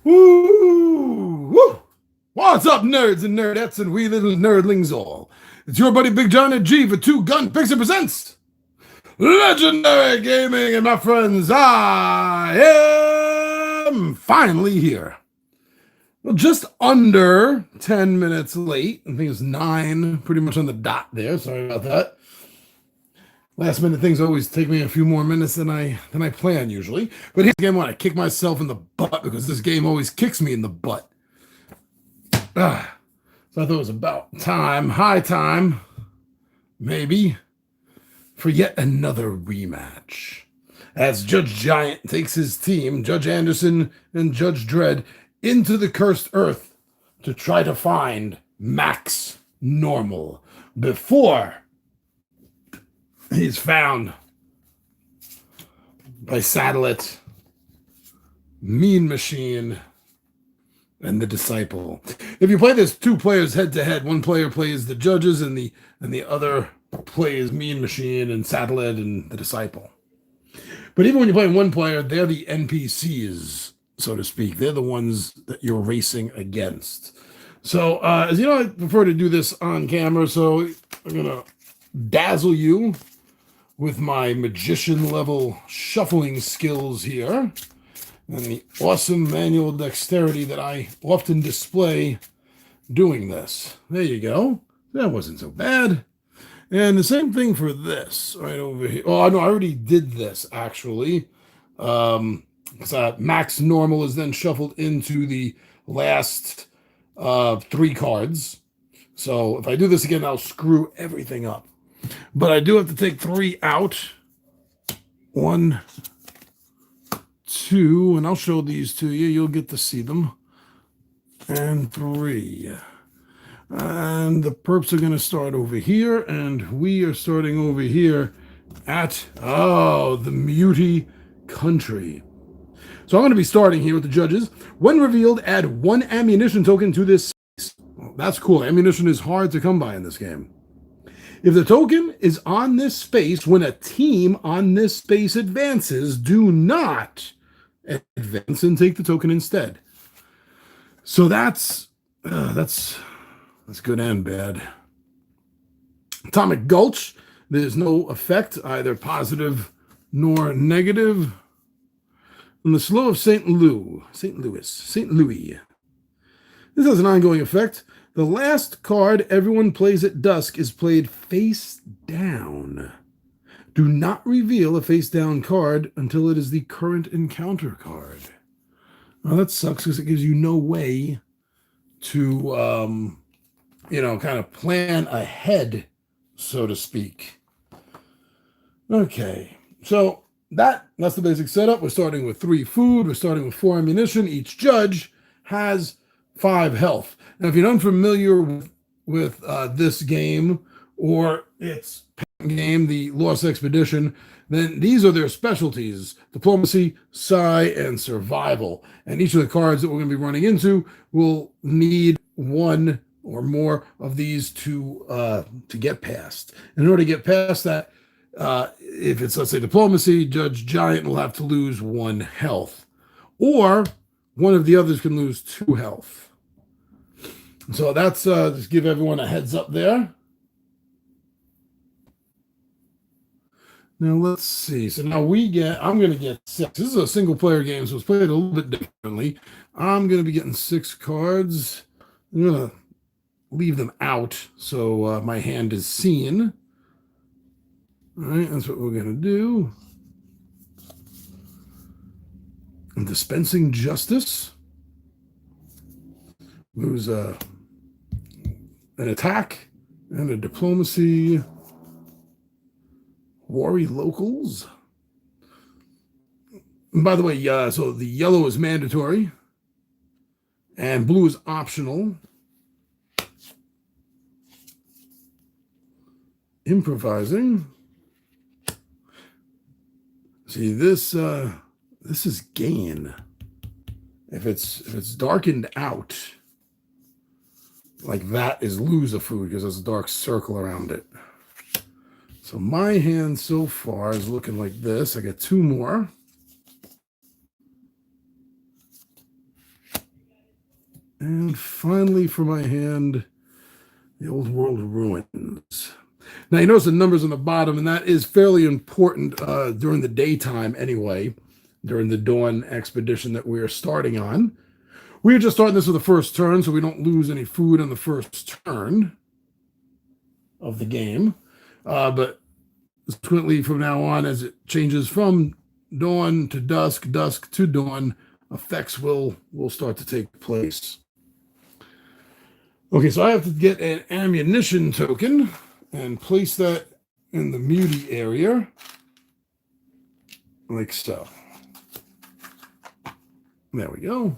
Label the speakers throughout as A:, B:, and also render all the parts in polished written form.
A: Woo! Woo! What's up, nerds and nerdettes and wee little nerdlings all? It's your buddy Big John at G for Two Gun Pixie presents Legendary Gaming, and my friends, I am finally here. Well, just under 10 minutes late. I think it was 9, pretty much on the dot there. Sorry about that. Last minute things always take me a few more minutes than I plan usually. But here's the game when I kick myself in the butt because this game always kicks me in the butt. So I thought it was about time, high time, maybe, for yet another rematch. As Judge Giant takes his team, Judge Anderson and Judge Dredd, into the cursed earth to try to find Max Normal before he's found by Satellite, Mean Machine, and the Disciple. If you play this 2 players head to head, one player plays the judges and the other plays Mean Machine and Satellite and the Disciple. But even when you're playing one player, they're the NPCs, so to speak. They're the ones that you're racing against. So, as you know, I prefer to do this on camera, so I'm going to dazzle you with my magician level shuffling skills here and the awesome manual dexterity that I often display doing this. There you go. That wasn't so bad. And the same thing for this right over here. Oh, no, I already did this actually. Max Normal is then shuffled into the last 3 cards. So if I do this again, I'll screw everything up. But I do have to take 3 out. 1, 2, and I'll show these to you. You'll get to see them. And 3. And the perps are going to start over here, and we are starting over here at, the Muty Country. So I'm going to be starting here with the judges. When revealed, add 1 ammunition token to this space. Well, that's cool. Ammunition is hard to come by in this game. If the token is on this space when a team on this space advances, do not advance and take the token instead. So that's good and bad. Atomic Gulch, there's no effect, either positive nor negative. And the Slough of St. Louis. This has an ongoing effect. The last card everyone plays at dusk is played face down. Do not reveal a face down card until it is the current encounter card. Well, that sucks because it gives you no way to, kind of plan ahead, so to speak. Okay, so that's the basic setup. We're starting with 3 food. We're starting with 4 ammunition. Each judge has 5 health. Now, if you're unfamiliar with this game or its game, the Lost Expedition, then these are their specialties: diplomacy, psi, and survival. And each of the cards that we're going to be running into will need 1 or more of these to get past. And in order to get past that, if it's, let's say, diplomacy, Judge Giant will have to lose 1 health. Or one of the others can lose 2 health. So that's just give everyone a heads up there. Now let's see. So now I'm going to get 6. This is a single player game, so it's played a little bit differently. I'm going to be getting 6 cards. I'm going to leave them out so my hand is seen. All right, that's what we're going to do. And dispensing justice. Lose an attack and a diplomacy. Worry locals. And by the way, so the yellow is mandatory and blue is optional. Improvising. See, this is gain. If it's darkened out, like that, is lose a food because there's a dark circle around it. So my hand so far is looking like this. I got 2 more. And finally for my hand, the Old World Ruins. Now you notice the numbers on the bottom, and that is fairly important during the daytime anyway, during the dawn expedition that we are starting on. We are just starting this with the first turn, so we don't lose any food on the first turn of the game. But subsequently from now on, as it changes from dawn to dusk, dusk to dawn, effects will start to take place. Okay, so I have to get an ammunition token and place that in the muty area, like so. There we go.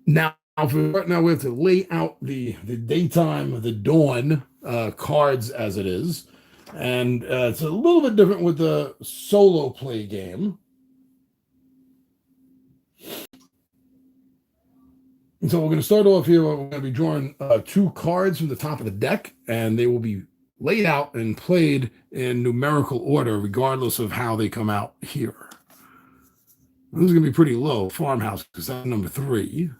A: Now we have to lay out the daytime, the dawn cards as it is. And it's a little bit different with the solo play game. And so we're going to start off here. We're going to be drawing 2 cards from the top of the deck, and they will be laid out and played in numerical order, regardless of how they come out here. This is going to be pretty low, farmhouse, because that's number 3.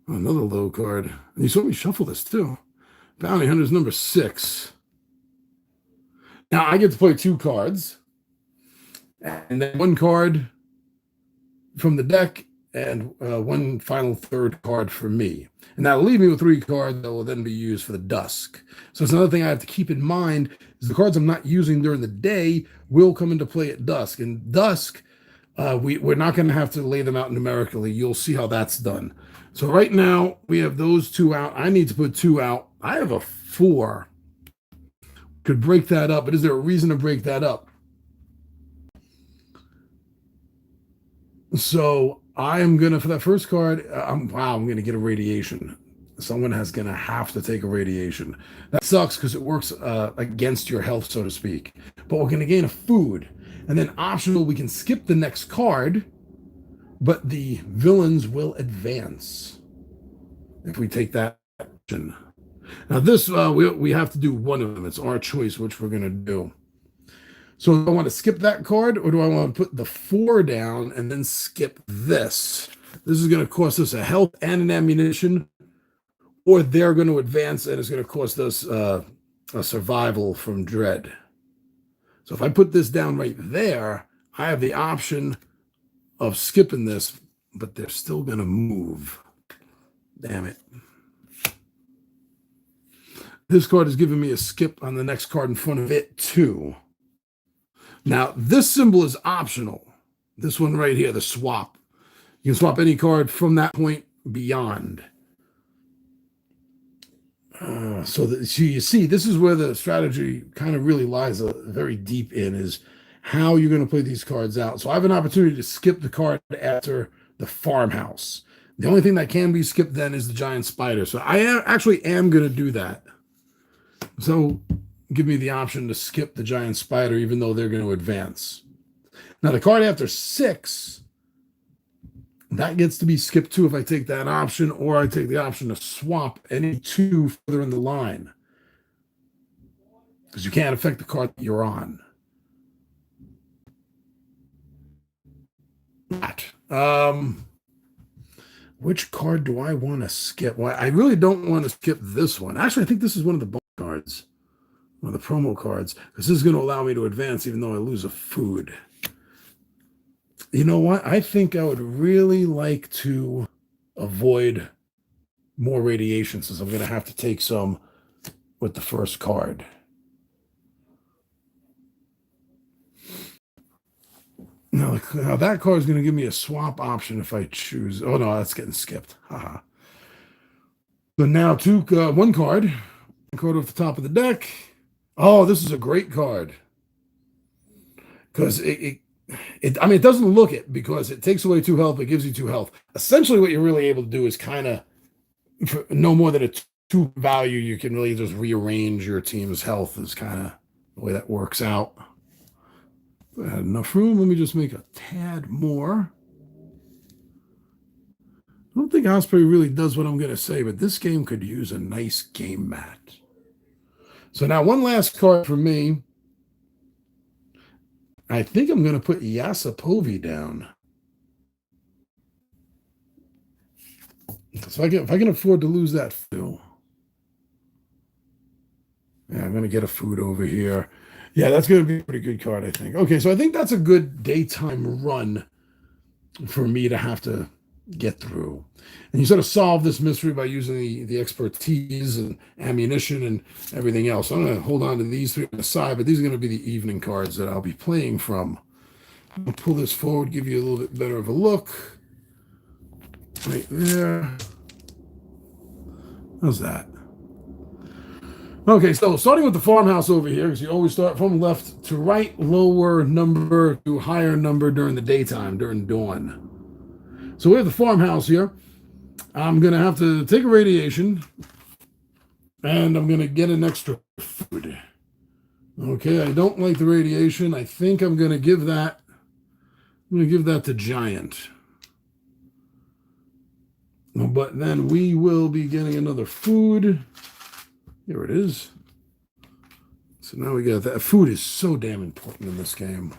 A: Another low card. And you saw me shuffle this too. Bounty Hunter's number 6. Now I get to play 2 cards. And then 1 card from the deck and 1 final third card for me. And that'll leave me with 3 cards that will then be used for the dusk. So it's another thing I have to keep in mind is the cards I'm not using during the day will come into play at dusk. And dusk, we're not going to have to lay them out numerically. You'll see how that's done. So right now, we have those 2 out. I need to put 2 out. I have a 4. Could break that up, but is there a reason to break that up? So I am going to, for that first card, I'm going to get a radiation. Someone has going to have to take a radiation. That sucks because it works against your health, so to speak. But we're going to gain a food. And then optional, we can skip the next card, but the villains will advance if we take that action. Now this, we have to do one of them. It's our choice which we're going to do. So do I want to skip that card, or do I want to put the 4 down and then skip this? This is going to cost us a health and an ammunition, or they're going to advance and it's going to cost us a survival from Dredd. So if I put this down right there, I have the option of skipping this, but they're still going to move. Damn it. This card is giving me a skip on the next card in front of it, too. Now, this symbol is optional. This one right here, the swap. You can swap any card from that point beyond. So you see, this is where the strategy kind of really lies very deep in, is how you're going to play these cards out. So I have an opportunity to skip the card after the farmhouse. The only thing that can be skipped then is the giant spider. So I actually am going to do that. So give me the option to skip the giant spider, even though they're going to advance. Now the card after 6, that gets to be skipped too if I take that option, or I take the option to swap any 2 further in the line, because you can't affect the card that you're on. Which card do I want to skip? Well, I really don't want to skip this one. Actually, I think this is one of the bonus cards, one of the promo cards, because this is going to allow me to advance even though I lose a food. You know what? I think I would really like to avoid more radiation, since I'm going to have to take some with the first card. Now that card is going to give me a swap option if I choose. Oh, no, that's getting skipped. Haha. So now 1 card. 1 card off the top of the deck. Oh, this is a great card. Because it doesn't look it, because it takes away 2 health, but gives you 2 health. Essentially, what you're really able to do is kind of, for no more than a 2 value, you can really just rearrange your team's health, is kind of the way that works out. If I had enough room, let me just make a tad more. I don't think Osprey really does what I'm going to say, but this game could use a nice game mat. So now 1 last card for me. I think I'm going to put Yasapovi down. So if I can afford to lose that food. Yeah, I'm going to get a food over here. Yeah, that's going to be a pretty good card, I think. Okay, so I think that's a good daytime run for me to have to get through. And you sort of solve this mystery by using the expertise and ammunition and everything else. So I'm going to hold on to these three on the side, but these are going to be the evening cards that I'll be playing from. I'll pull this forward, give you a little bit better of a look. Right there. How's that? Okay, so starting with the farmhouse over here, because you always start from left to right, lower number to higher number during the daytime, during dawn. So we have the farmhouse here. I'm going to have to take a radiation, and I'm going to get an extra food. Okay, I don't like the radiation. I think I'm going to give that, to Giant. But then we will be getting another food. Here it is. So now we got that. Food is so damn important in this game.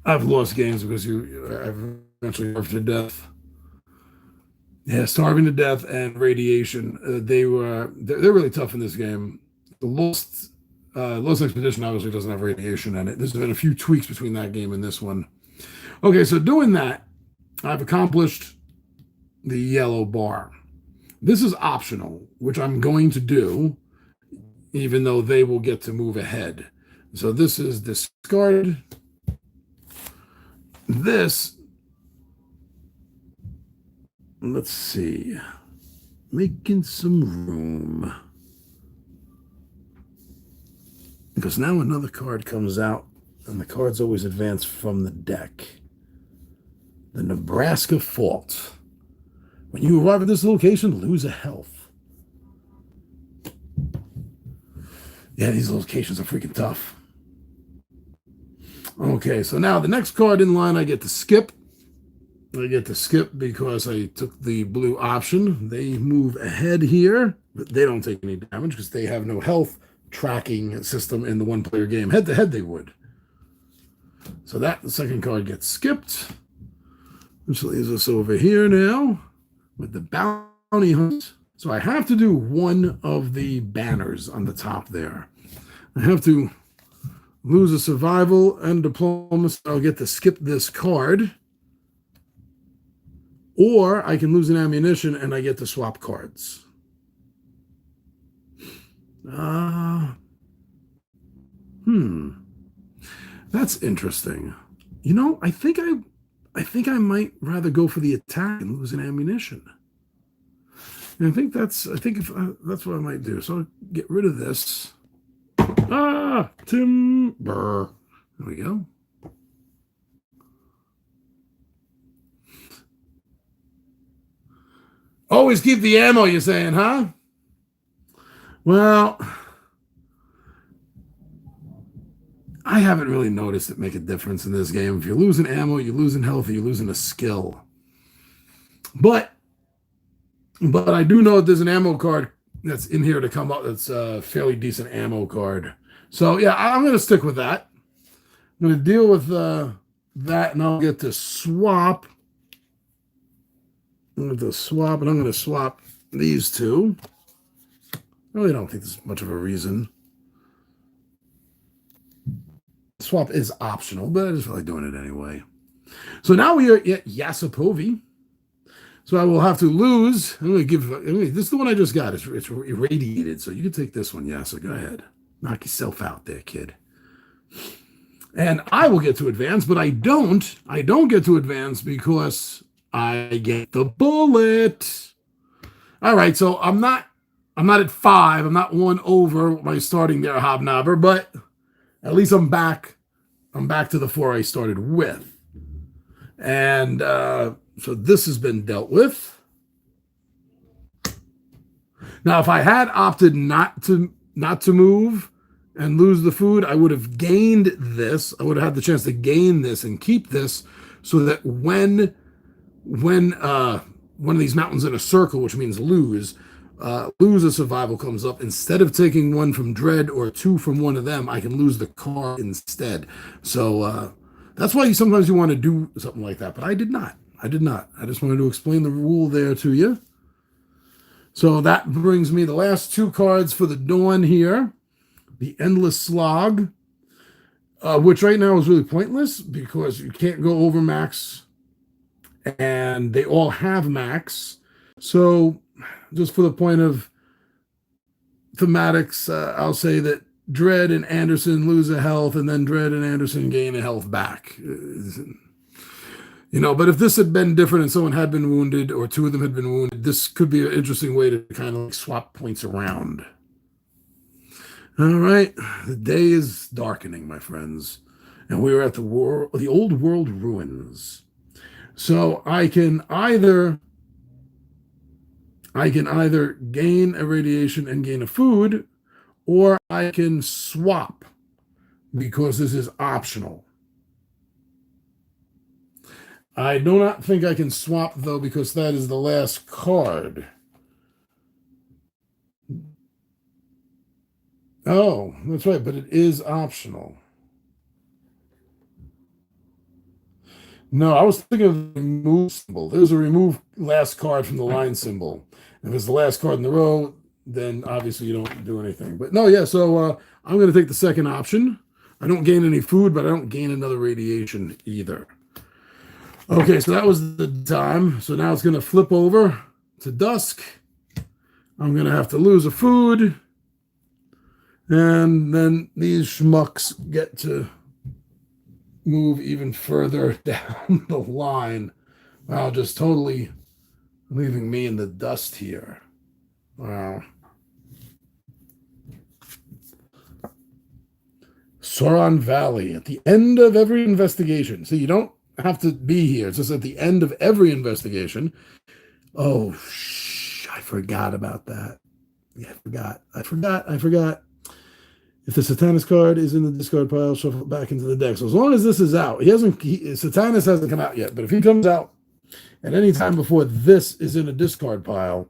A: I've lost games because I've eventually starved to death. Yeah, starving to death and radiation. They're really tough in this game. The Lost Expedition obviously doesn't have radiation in it. There's been a few tweaks between that game and this one. Okay, so doing that, I've accomplished the yellow bar. This is optional, which I'm going to do, even though they will get to move ahead. So this is discard. This, let's see, making some room. Because now another card comes out, and the cards always advance from the deck. The Nebraska Fault. When you arrive at this location, lose a health. Yeah, these locations are freaking tough. Okay, so now the next card in line I get to skip. I get to skip because I took the blue option. They move ahead here, but they don't take any damage because they have no health tracking system in the one-player game. Head-to-head they would. So the second card gets skipped. Which leaves us over here now with the bounty hunt. So I have to do one of the banners on the top there. I have to lose a survival and diplomacy. I'll get to skip this card. Or I can lose an ammunition and I get to swap cards. That's interesting. You know, I think I might rather go for the attack and lose an ammunition. And I think that's what I might do. So I'll get rid of this. Timber. There we go. Always keep the ammo, you're saying, huh? Well, I haven't really noticed it make a difference in this game. If you're losing ammo, you're losing health, you're losing a skill. But I do know that there's an ammo card that's in here to come up that's a fairly decent ammo card. So, yeah, I'm going to stick with that. I'm going to deal with that, and I'll get to swap. I'm going to swap, and I'm going to swap these two. I really don't think there's much of a reason. Swap is optional, but I just feel like doing it anyway. So now we are at Yasapovi. So I will have to lose. I'm going to give. This is the one I just got. It's irradiated, so you can take this one, Yasa. Go ahead. Knock yourself out there, kid. And I will get to advance, but I don't. I don't get to advance because I get the bullet. All right, so I'm not at 5. I'm not 1 over my starting there, Hobnobber, but at least I'm back. I'm back to the 4 I started with. And so this has been dealt with. Now, if I had opted not to move and lose the food, I would have gained this. I would have had the chance to gain this and keep this so that when one of these mountains in a circle, which means lose, lose a survival comes up. Instead of taking one from Dredd or two from one of them, I can lose the card instead. So that's why sometimes you want to do something like that. But I did not. I did not. I just wanted to explain the rule there to you. So that brings me the last two cards for the Dawn here. The Endless Slog, which right now is really pointless because you can't go over max. And they all have max. So just for the point of thematics, I'll say that Dredd and Anderson lose a health, and then Dredd and Anderson gain a health back. But if this had been different and someone had been wounded, or two of them had been wounded, this could be an interesting way to kind of swap points around. All right, the day is darkening, my friends, and we're at the old world ruins. So I can either gain a radiation and gain a food, or I can swap because this is optional. I do not think I can swap, though, because that is the last card. Oh, that's right, but it is optional. No, I was thinking of the remove symbol. There's a remove last card from the line symbol. If it's the last card in the row, then obviously you don't do anything. But no, yeah, so I'm going to take the second option. I don't gain any food, but I don't gain another radiation either. Okay, so that was the time. So now it's going to flip over to dusk. I'm going to have to lose a food. And then these schmucks get to move even further down the line. Wow, just totally leaving me in the dust here. Wow. Sauron Valley, at the end of every investigation. So you don't have to be here. It's just at the end of every investigation. Oh, I forgot about that. Yeah, I forgot. If the Satanus card is in the discard pile, shuffle it back into the deck. So as long as this is out, Satanus hasn't come out yet. But if he comes out at any time before this is in a discard pile,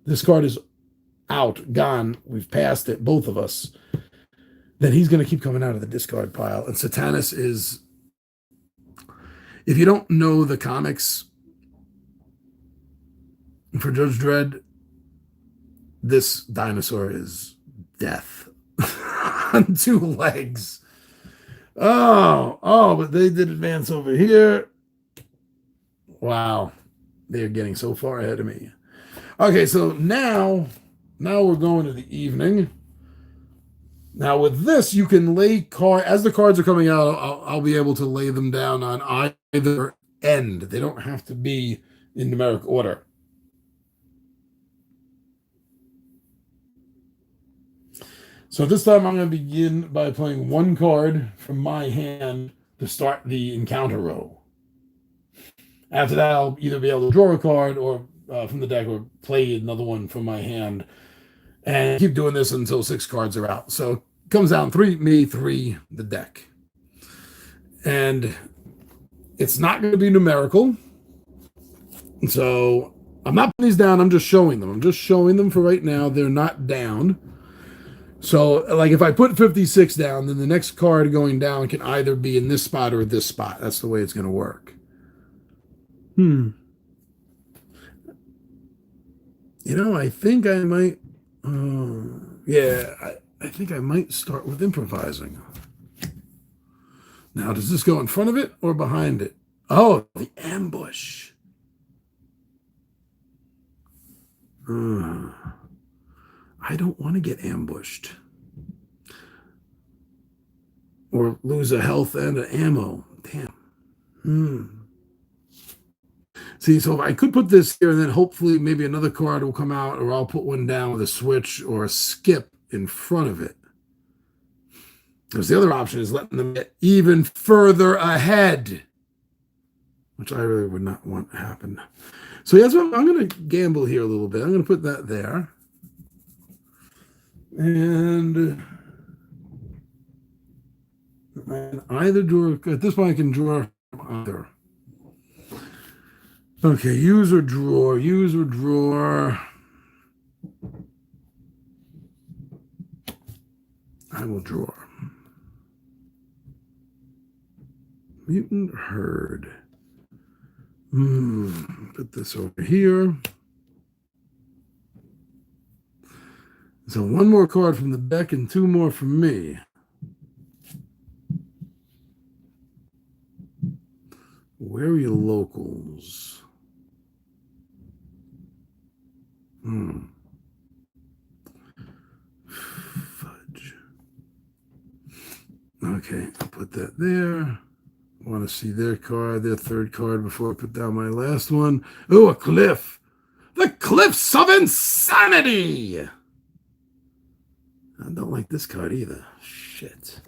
A: this card is out, gone. We've passed it, both of us. Then he's going to keep coming out of the discard pile. And Satanus is, if you don't know the comics for Judge Dredd, this dinosaur is death on two legs. But they did advance over here. Wow. They're getting so far ahead of me. Okay, so now we're going to the evening. Now with this, you can lay as the cards are coming out, I'll be able to lay them down on either end. They don't have to be in numeric order. So this time I'm going to begin by playing one card from my hand to start the encounter row. After that, I'll either be able to draw a card or from the deck, or play another one from my hand, and keep doing this until 6 cards are out. So it comes down 3, me, 3, the deck. And it's not going to be numerical. So I'm not putting these down. I'm just showing them. I'm just showing them for right now. They're not down. So like if I put 56 down, then the next card going down can either be in this spot or this spot. That's the way it's going to work. I think I might, I think I might start with improvising. Now, does this go in front of it or behind it? Oh, the ambush. I don't want to get ambushed or lose a health and an ammo. Damn. See, so I could put this here and then hopefully maybe another card will come out, or I'll put one down with a switch or a skip in front of it. Because the other option is letting them get even further ahead, which I really would not want to happen. So yes, I'm going to gamble here a little bit. I'm going to put that there. And either draw, at this point I can draw either. Okay, use or draw. I will draw. Mutant herd. Put this over here. So one more card from the deck and two more from me. Where are your locals? Fudge. Okay, I'll put that there. I want to see their card, their third card, before I put down my last one. Oh, a cliff. The Cliffs of Insanity. I don't like this card either. Shit.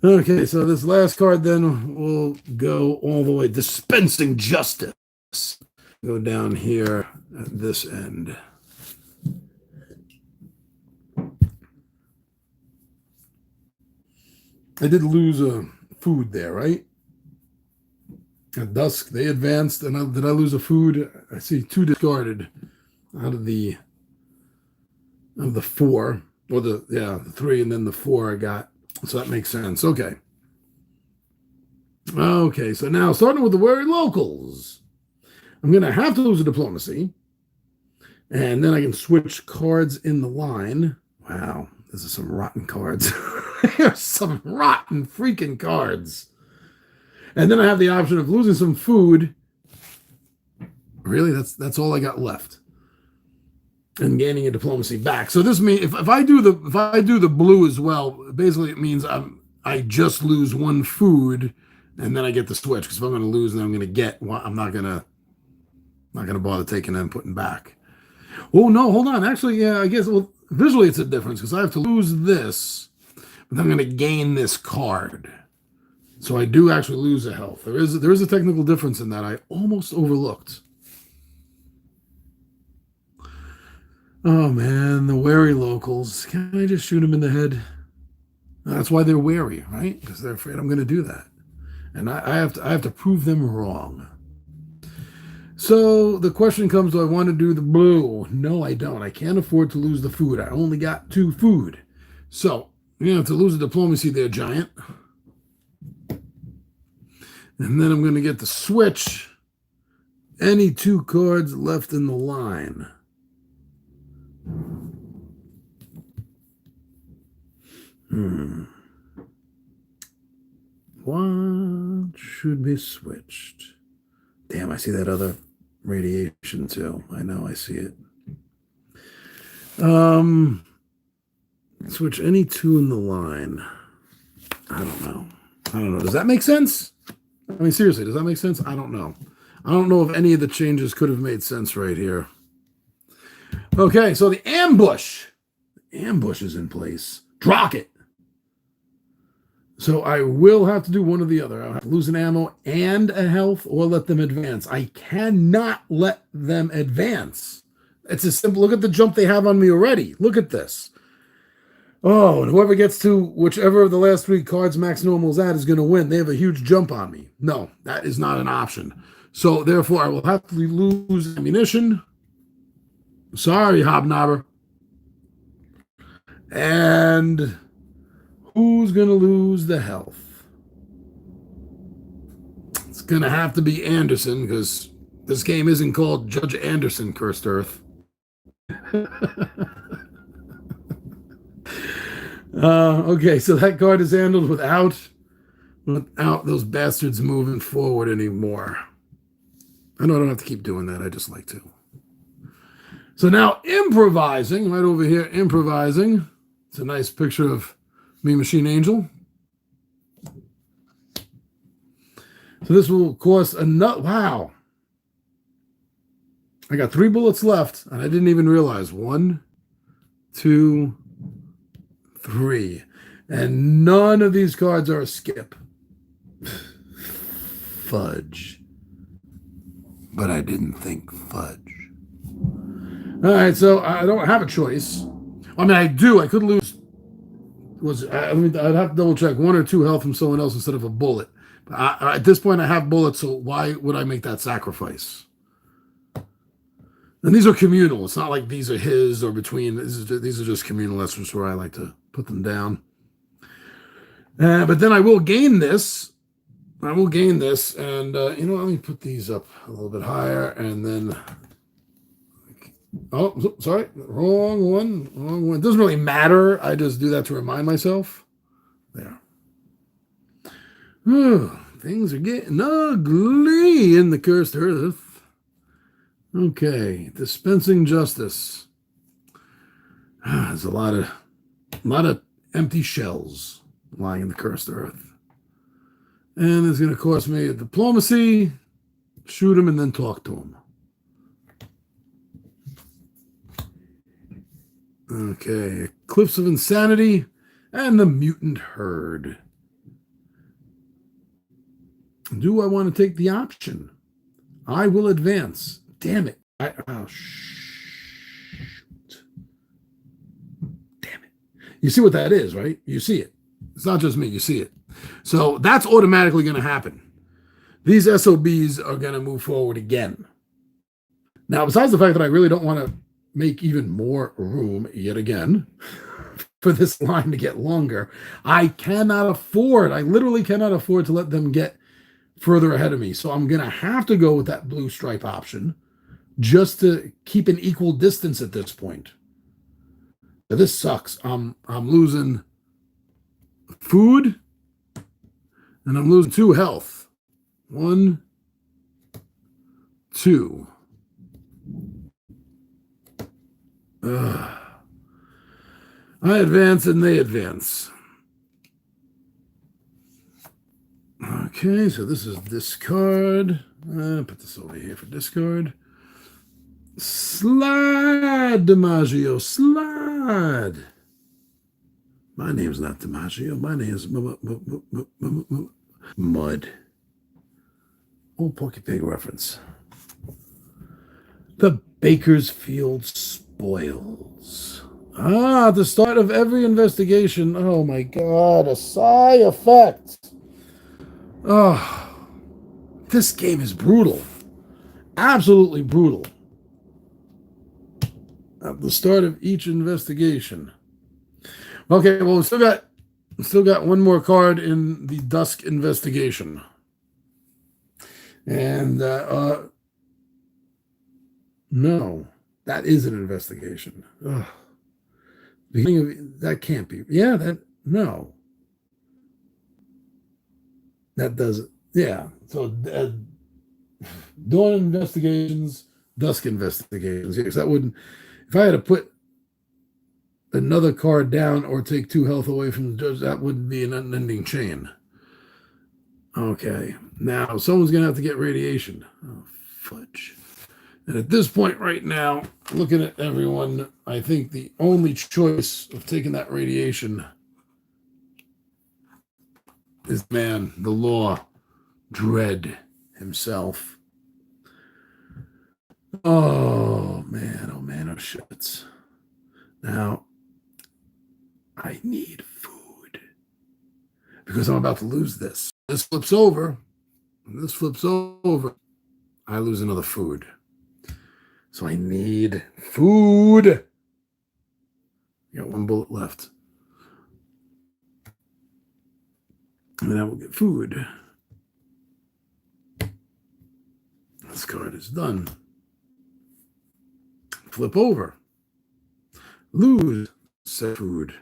A: Okay, so this last card then will go all the way. Dispensing Justice. Go down here at this end. I did lose a food there, right? At dusk, they advanced, and did I lose a food? I see 2 discarded out of the 4, or the 3, and then the 4 I got. So that makes sense. Okay. Okay, so now starting with the wary locals, I'm going to have to lose a diplomacy, and then I can switch cards in the line. Wow, this is some rotten cards. There's some rotten freaking cards. And then I have the option of losing some food. Really, that's all I got left. And gaining a diplomacy back. So this means if I do the blue as well, basically it means I just lose 1 food, and then I get the switch. Because if I'm going to lose, then I'm going to get. I'm not gonna bother taking and putting back. Oh no, hold on. Actually, yeah, I guess visually it's a difference because I have to lose this, but then I'm going to gain this card. So I do actually lose a health. There is a technical difference in that I almost overlooked. Oh man, the wary locals. Can I just shoot them in the head? That's why they're wary, right? Because they're afraid I'm going to do that. And I have to prove them wrong. So the question comes, do I want to do the blue? No, I don't. I can't afford to lose the food. I only got 2 food. So, to lose the diplomacy there, giant. And then I'm going to get the switch. Any 2 cards left in the line. What should be switched? Damn, I see that other radiation too. I know, I see it. Switch any 2 in the line. I don't know. Does that make sense? I mean, seriously, does that make sense? I don't know. I don't know if any of the changes could have made sense right here. Okay, so the ambush. The ambush is in place. Drock it. So I will have to do one or the other. I'll have to lose an ammo and a health or let them advance. I cannot let them advance. It's a simple. Look at the jump they have on me already. Look at this. Oh, and whoever gets to whichever of the last 3 cards max normal's at is going to win. They have a huge jump on me. No, that is not an option. So therefore, I will have to lose ammunition. Sorry, Hobnobber. And who's going to lose the health? It's going to have to be Anderson, because this game isn't called Judge Anderson, Cursed Earth. Okay, so that card is handled without those bastards moving forward anymore. I know I don't have to keep doing that. I just like to. So now improvising, right over here, improvising. It's a nice picture of me, Machine Angel. So this will cost a nut. Wow. I got 3 bullets left, and I didn't even realize. 1, 2, 3. And none of these cards are a skip. Fudge. But I didn't think fudge. All right, so I don't have a choice. I mean, I do. I could lose. I'd have to double check 1 or 2 health from someone else instead of a bullet. But at this point, I have bullets, so why would I make that sacrifice? And these are communal. It's not like these are his or between. These are just communal. That's just where I like to put them down. But then I will gain this. And let me put these up a little bit higher, and then. Oh, sorry, wrong one. It doesn't really matter. I just do that to remind myself. There. Things are getting ugly in the cursed earth. Okay, dispensing justice. There's a lot of empty shells lying in the cursed earth. And it's going to cost me a diplomacy, shoot him, and then talk to him. Okay, Cliffs of Insanity and the Mutant Herd. Do I want to take the option? I will advance. Damn it. Shoot. Damn it. You see what that is, right? You see it. It's not just me. You see it. So that's automatically going to happen. These SOBs are going to move forward again. Now, besides the fact that I really don't want to make even more room yet again for this line to get longer, I literally cannot afford to let them get further ahead of me. So I'm going to have to go with that blue stripe option just to keep an equal distance at this point. But this sucks. I'm losing food and I'm losing 2 health. 1, 2. I advance and they advance. Okay, so this is discard. Put this over here for discard. Slide, DiMaggio, slide. My name's not DiMaggio. My name's Mud. Old Porky Pig reference. The Bakersfield spoils. At the start of every investigation. Oh my God, a sigh effect. Oh, this game is brutal. Absolutely brutal. At the start of each investigation. Okay, well, we still got one more card in the Dusk investigation. And no, that is an investigation. Ugh. Beginning of that can't be. Yeah, no. That doesn't. Yeah. So dawn investigations, dusk investigations. Yes, that wouldn't. If I had to put another card down or take 2 health away from the judge, that would be an unending chain. Okay. Now someone's gonna have to get radiation. Oh, fudge. And at this point right now, looking at everyone, I think the only choice of taking that radiation is the law, Dredd himself. Oh man, oh shit. Now, I need food because I'm about to lose this. This flips over. I lose another food. So I need food. I got 1 bullet left. And then I will get food. This card is done. Flip over. Lose set food.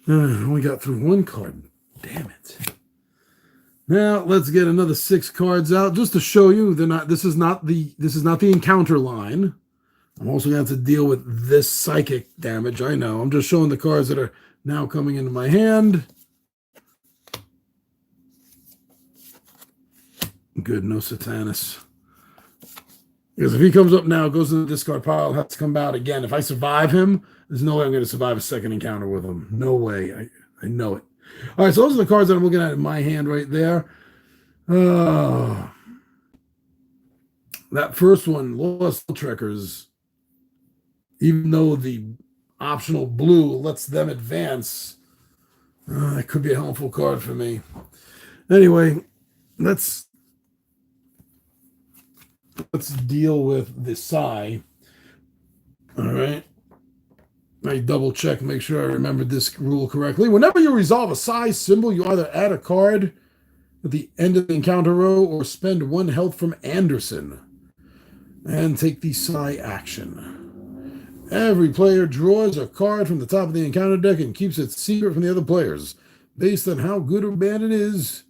A: Only got through 1 card. Damn it. Now let's get another 6 cards out just to show you this is not the encounter line. I'm also going to have to deal with this psychic damage. I know. I'm just showing the cards that are now coming into my hand. Good, no Satanus. Because if he comes up now, goes to the discard pile, I'll have to come out again. If I survive him, there's no way I'm going to survive a second encounter with him. No way. I know it. All right, so those are the cards that I'm looking at in my hand right there. That first one, Lost Trekkers, even though the optional blue lets them advance, that could be a helpful card for me. Anyway, let's deal with the Psy. All right. I double check, make sure I remembered this rule correctly. Whenever you resolve a psi symbol, you either add a card at the end of the encounter row or spend 1 health from Anderson and take the psi action. Every player draws a card from the top of the encounter deck and keeps it secret from the other players based on how good or bad it is.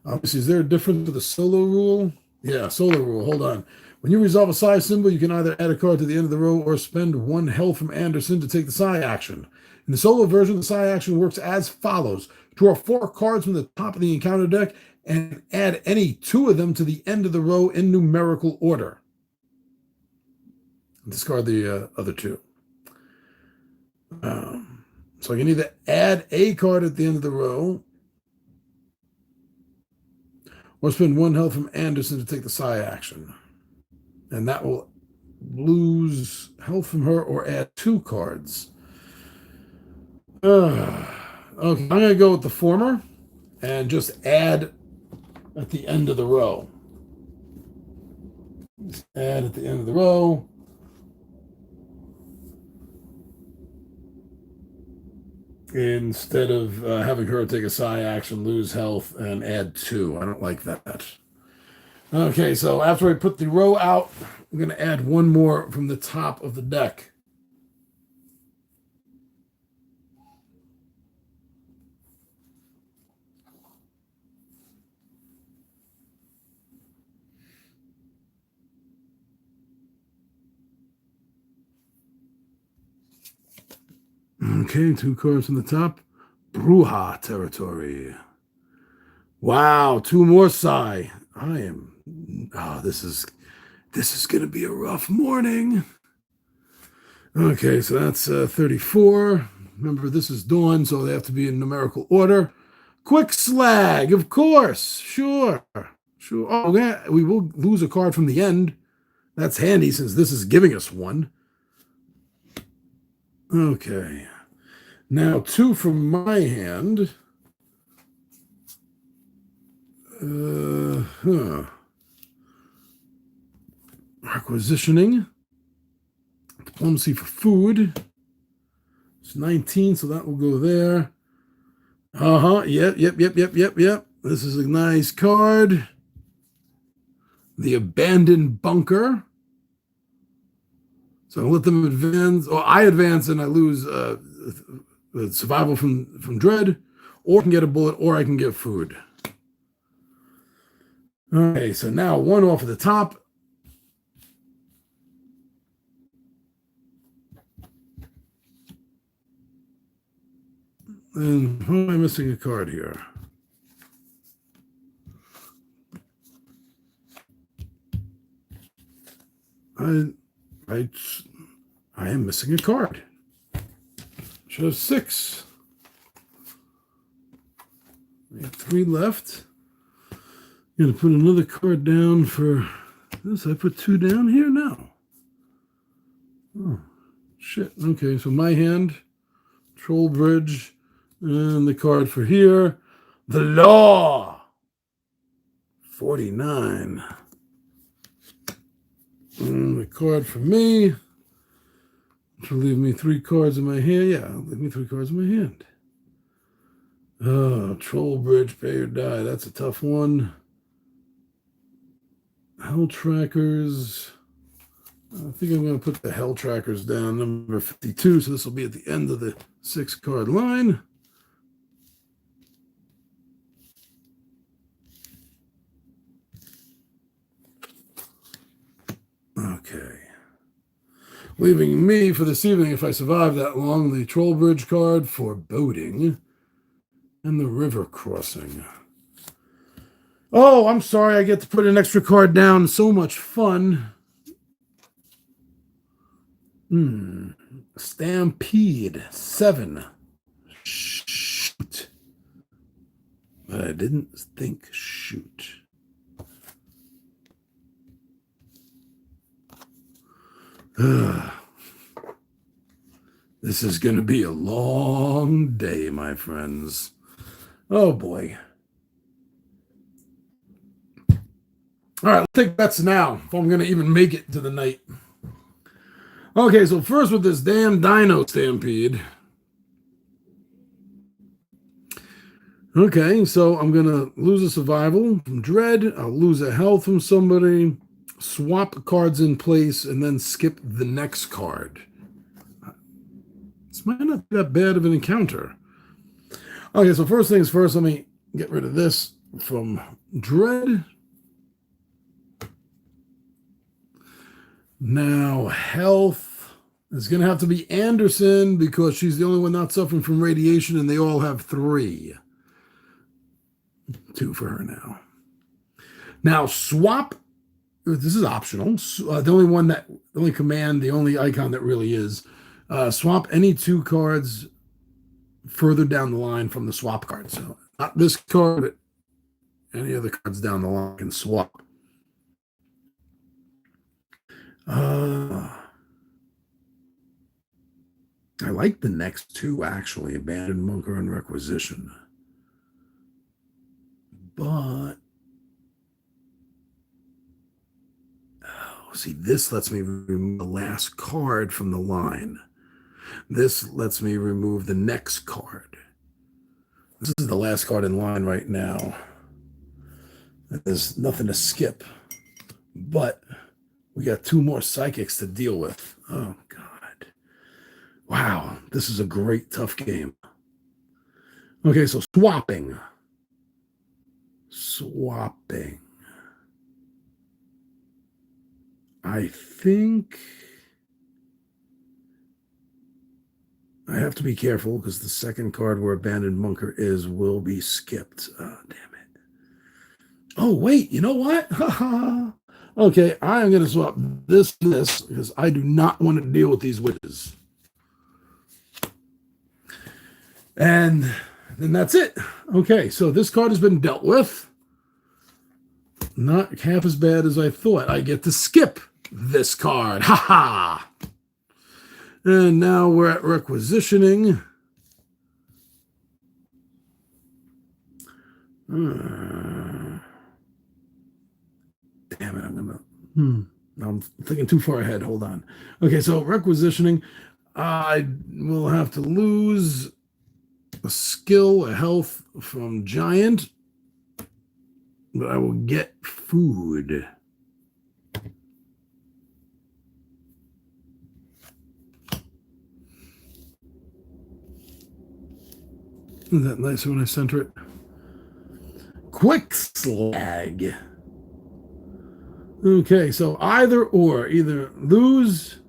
A: Obviously, is there a difference to the solo rule? Yeah, solo rule. Hold on. When you resolve a psi symbol, you can either add a card to the end of the row or spend 1 health from Anderson to take the psi action. In the solo version, the psi action works as follows. Draw 4 cards from the top of the encounter deck and add any 2 of them to the end of the row in numerical order. Discard the other 2. So I can either add a card at the end of the row or spend 1 health from Anderson to take the psi action. And that will lose health from her or add 2 cards. Okay, I'm going to go with the former and just add at the end of the row. Just add at the end of the row. Instead of having her take a psi action, lose health, and add 2. I don't like that. Okay, so after I put the row out, I'm going to add 1 more from the top of the deck. Okay, 2 cards from the top. Bruja territory. Wow, 2 more psi. This is going to be a rough morning. Okay, so that's 34. Remember, this is Dawn, so they have to be in numerical order. Quick Slag, of course. Sure. Oh, yeah, we will lose a card from the end. That's handy since this is giving us 1. Okay. Now 2 from my hand. Requisitioning. Diplomacy for food. It's 19, so that will go there. Yep. This is a nice card. The Abandoned Bunker. So I'll let them advance. Or I advance and I lose survival from Dredd. Or I can get a bullet, or I can get food. Okay, so now 1 off of the top. And who am I missing a card here? I am missing a card. Should have 6. We have 3 left. I'm going to put another card down for this. I put 2 down here now. Oh, shit. Okay, so my hand, Troll Bridge, and the card for here, the Law. 49. And the card for me, which will leave me 3 cards in my hand. Yeah, leave me 3 cards in my hand. Oh, Troll Bridge, pay or die. That's a tough one. Hell Trackers. I think I'm going to put the Hell Trackers down, number 52. So this will be at the end of the 6-card line. Okay. Leaving me for this evening, if I survive that long, the Troll Bridge card, Foreboding, and the River Crossing. Oh, I'm sorry. I get to put an extra card down. So much fun. Stampede 7. Shoot. But I didn't think shoot. This is going to be a long day, my friends. Oh, boy. All right, let's take bets now if I'm going to even make it to the night. Okay, so first with this damn Dino Stampede. Okay, so I'm going to lose a survival from Dredd. I'll lose a health from somebody, swap cards in place, and then skip the next card. This might not be that bad of an encounter. Okay, so first things first, let me get rid of this from Dredd. Now, health is going to have to be Anderson because she's the only one not suffering from radiation, and they all have 3. 2 for her now. Now, swap. This is optional. The only command, the only icon that really is. Swap any 2 cards further down the line from the swap card. So, not this card, but any other cards down the line can swap. I like the next 2, actually, Abandoned Bunker and Requisition. But, see, this lets me remove the last card from the line. This lets me remove the next card. This is the last card in line right now. There's nothing to skip. But we got 2 more psychics to deal with. Oh, God. Wow, this is a great, tough game. Okay, so swapping. I think I have to be careful because the second card where Abandoned Bunker is will be skipped. Oh, damn it. Oh, wait, you know what? Okay, I am going to swap this because I do not want to deal with these witches. And then that's it. Okay, so this card has been dealt with. Not half as bad as I thought. I get to skip this card. Ha ha! And now we're at requisitioning. Damn it, I'm thinking too far ahead. Hold on. Okay, so requisitioning. I will have to lose a skill, a health from Giant, but I will get food. Isn't that nice when I center it? Quick slag. Okay, so either lose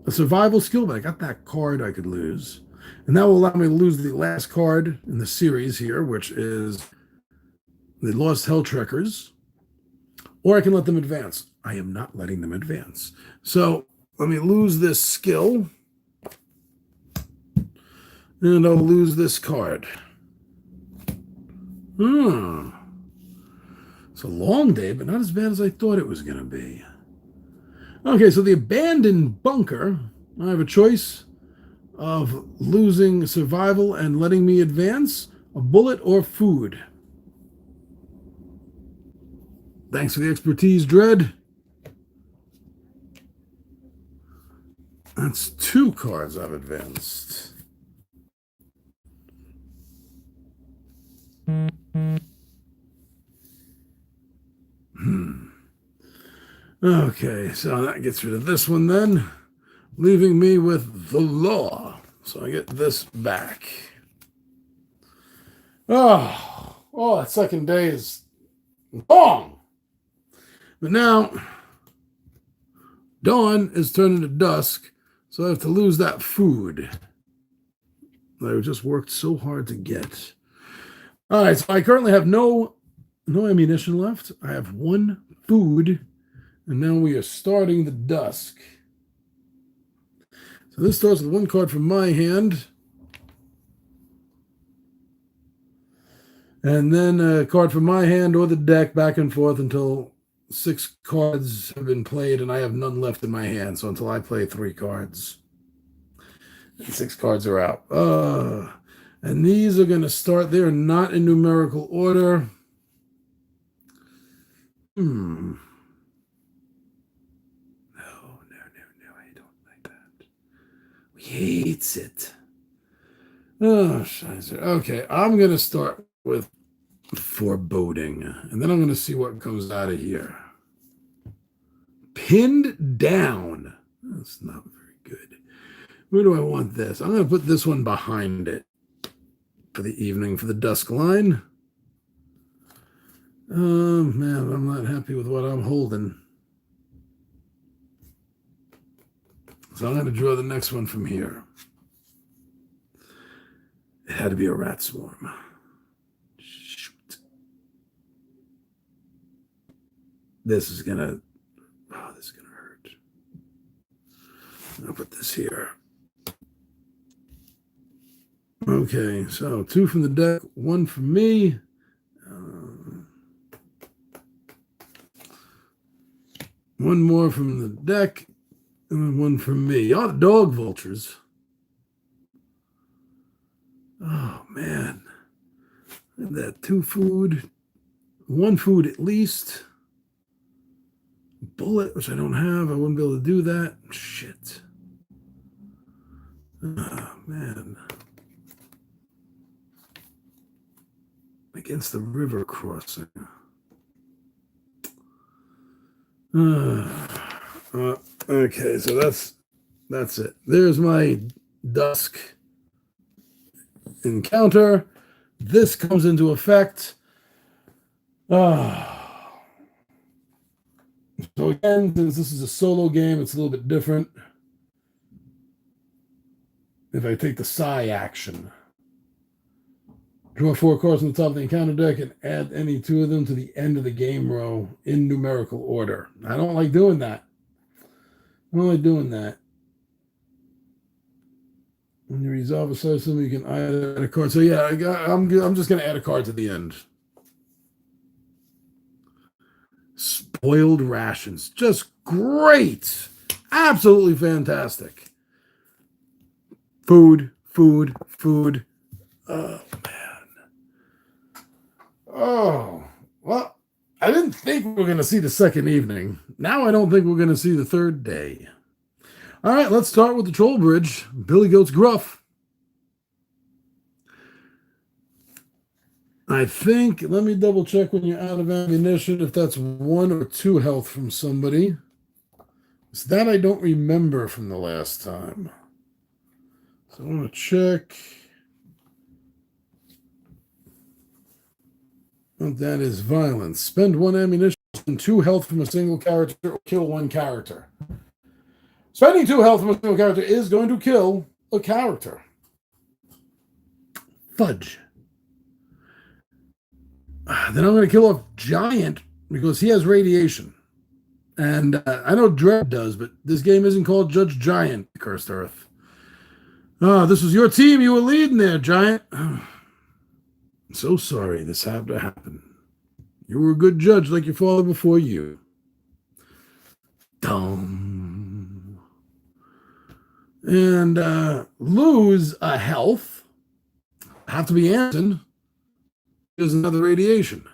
A: a survival skill, but I got that card I could lose. And that will allow me to lose the last card in the series here, which is the Lost Hell Trekkers. Or I can let them advance. I am not letting them advance. So let me lose this skill. And I'll lose this card. It's a long day, but not as bad as I thought it was going to be. Okay, so the Abandoned Bunker. I have a choice of losing survival and letting me advance, a bullet, or food. Thanks for the expertise, Dredd. That's 2 cards I've advanced. Okay, so that gets rid of this one then, leaving me with the law. So I get this back. Oh, that second day is long. But now, dawn is turning to dusk, so I have to lose that food that I just worked so hard to get. All right, so I currently have no ammunition left. I have 1 food, and now we are starting the dusk. So this starts with 1 card from my hand, and then a card from my hand or the deck, back and forth until 6 cards have been played, and I have none left in my hand. So until I play 3 cards, and 6 cards are out. And these are going to start. They're not in numerical order. No, I don't hates it. Oh, scheiße. Okay, I'm going to start with foreboding, and then I'm going to see what comes out of here. Pinned down. That's not very good. Where do I want this? I'm going to put this one behind it for the evening, for the dusk line. Oh, man, I'm not happy with what I'm holding. So I'm going to draw the next one from here. It had to be a rat swarm. Shoot. This is going to hurt. I'll put this here. Okay, so 2 from the deck, 1 from me. One more from the deck, and then 1 from me. Oh, the dog vultures. Oh, man. That 2 food, 1 food at least. Bullet, which I don't have. I wouldn't be able to do that. Shit. Oh, man. Against the river crossing. Okay, so that's it. There's my dusk encounter. This comes into effect. So again, since this is a solo game, it's a little bit different. If I take the psi action, draw 4 cards on the top of the encounter deck and add any 2 of them to the end of the game row in numerical order. I don't like doing that. I don't like doing that. When you resolve a system, you can either add a card. So yeah, I'm just going to add a card to the end. Spoiled rations. Just great. Absolutely fantastic. Food. Oh, man. Oh, well, I didn't think we were going to see the second evening. Now I don't think we're going to see the third day. All right, let's start with the Troll Bridge. Billy Goat's Gruff. I think, let me double check when you're out of ammunition if that's 1 or 2 health from somebody. It's that I don't remember from the last time. So I want to check. That is violence. Spend 1 ammunition and 2 health from a single character or kill 1 character. Spending 2 health from a single character is going to kill a character. Fudge. Then I'm going to kill off Giant because he has radiation. And I know Dredd does, but this game isn't called Judge Giant, Cursed Earth. This was your team. You were leading there, Giant. So sorry this had to happen. You were a good judge like your father before you. Dumb. And lose a health. Have to be Anton. There's another radiation.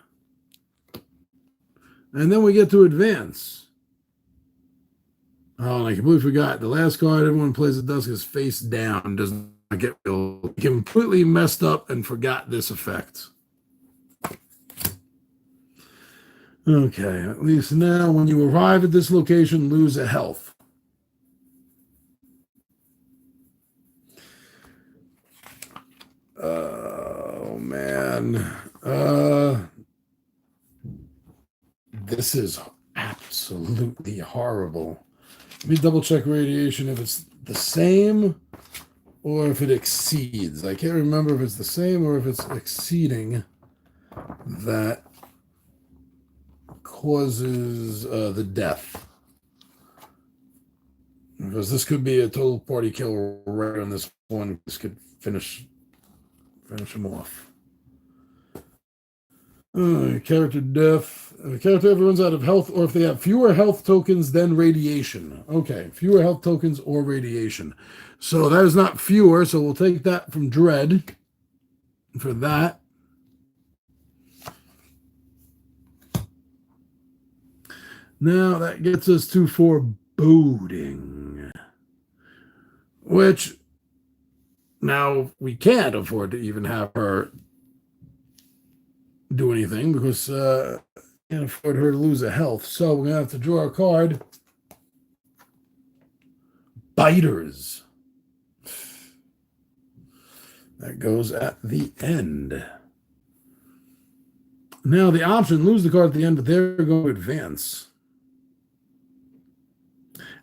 A: And then we get to advance. Oh, and I completely forgot. The last card everyone plays at dusk is face down. Does not get real. Completely messed up and forgot this effect. Okay, at least now when you arrive at this location, lose a health. Oh, man. This is absolutely horrible. Let me double check radiation if it's the same or if it exceeds. I can't remember if it's the same or if it's exceeding that causes the death. Because this could be a total party kill right on this one. This could finish him off. Character death. Character ever runs out of health, or if they have fewer health tokens than radiation. Okay, fewer health tokens or radiation. So that is not fewer, so we'll take that from Dredd for that. Now that gets us to foreboding, which Now, we can't afford to even have her do anything because can't afford her to lose a health. So we're going to have to draw a card. Biters. That goes at the end. Now, the option, lose the card at the end, but they're going to advance.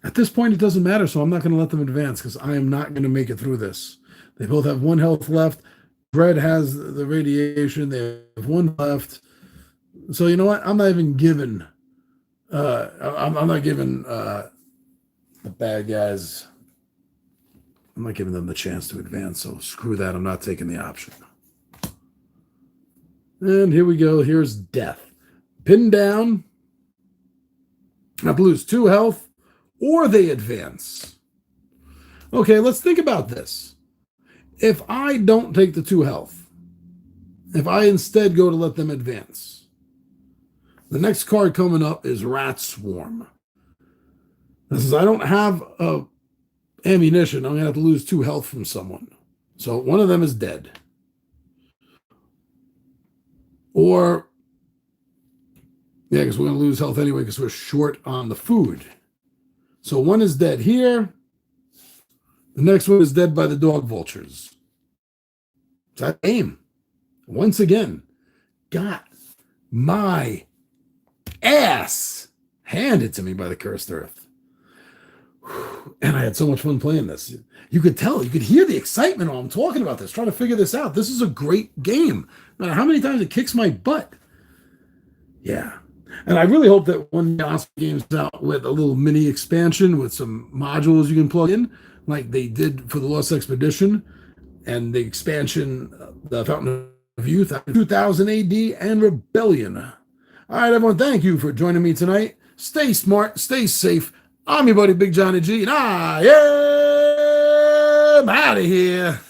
A: At this point, it doesn't matter, so I'm not going to let them advance because I am not going to make it through this. They both have 1 health left. Dredd has the radiation. They have 1 left. So you know what? I'm not even giving. I'm not giving the bad guys. I'm not giving them the chance to advance. So screw that. I'm not taking the option. And here we go. Here's death. Pinned down. I have to lose 2 health, or they advance. Okay, let's think about this. If I don't take the 2 health, if I instead go to let them advance, the next card coming up is Rat Swarm. This is, I don't have ammunition. I'm going to have to lose 2 health from someone. So one of them is dead. Or, yeah, because we're going to lose health anyway because we're short on the food. So one is dead here. The next one is dead by the dog vultures. That aim, once again, got my ass handed to me by the cursed earth. And I had so much fun playing this. You could tell, you could hear the excitement while I'm talking about this, trying to figure this out. This is a great game. No matter how many times it kicks my butt. Yeah. And I really hope that one Oscar game's out with a little mini expansion with some modules you can plug in, like they did for the Lost Expedition and the expansion, the Fountain of Youth, 2000 AD and Rebellion. All right, everyone, thank you for joining me tonight. Stay smart, stay safe. I'm your buddy, Big Johnny G, and I am out of here.